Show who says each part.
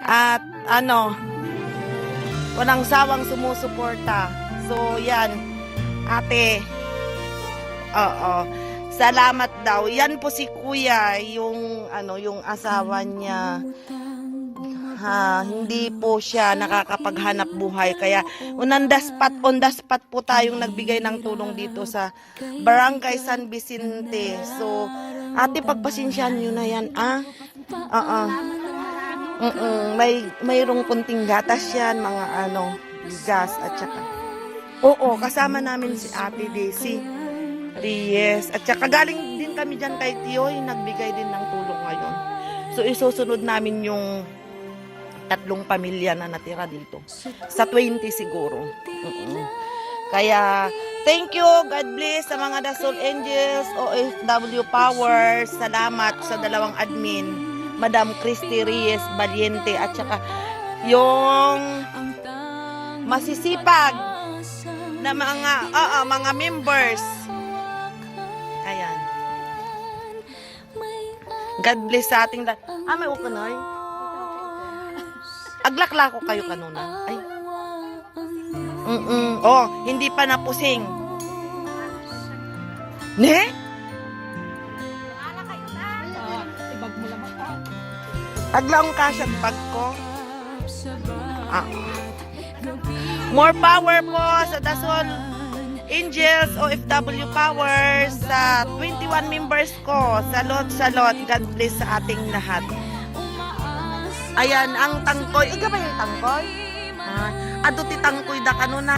Speaker 1: At ano, walang sawang sumusuporta. So, yan, ate. Oo. Salamat daw. Yan po si kuya, yung yung asawa niya. Hindi po siya nakakapaghanap buhay. Kaya on the spot po tayong nagbigay ng tulong dito sa Barangay San Vicente. So, ate, pagpasensyahan nyo na yan, mayroong kunting gatas yan, mga bigas at saka. Oo, kasama namin si Ate Daisy Reyes. At saka galing din kami dyan kay Tioy, nagbigay din ng tulong ngayon. So, isusunod namin yung 3 pamilya na natira dito. Sa 20 siguro. Kaya, thank you, God bless sa mga Dasol Angels, OFW Powers. Salamat sa 2 admin, Madam Christy Reyes Valiente, at saka yung masisipag na mga members. Ayan. God bless sa ating may ukanoy. Aglakla ko kayo kanuna. Ay. Hindi pa napusing. Ne? Aglaong kasyat pag ko. More power po sa Dasol Angels, OFW Powers, sa 21 members ko. Salot. God bless sa ating lahat. Ayan, ang tangkoy. Iga ba yung tangkoy? Ato ti tangkoy da kanuna.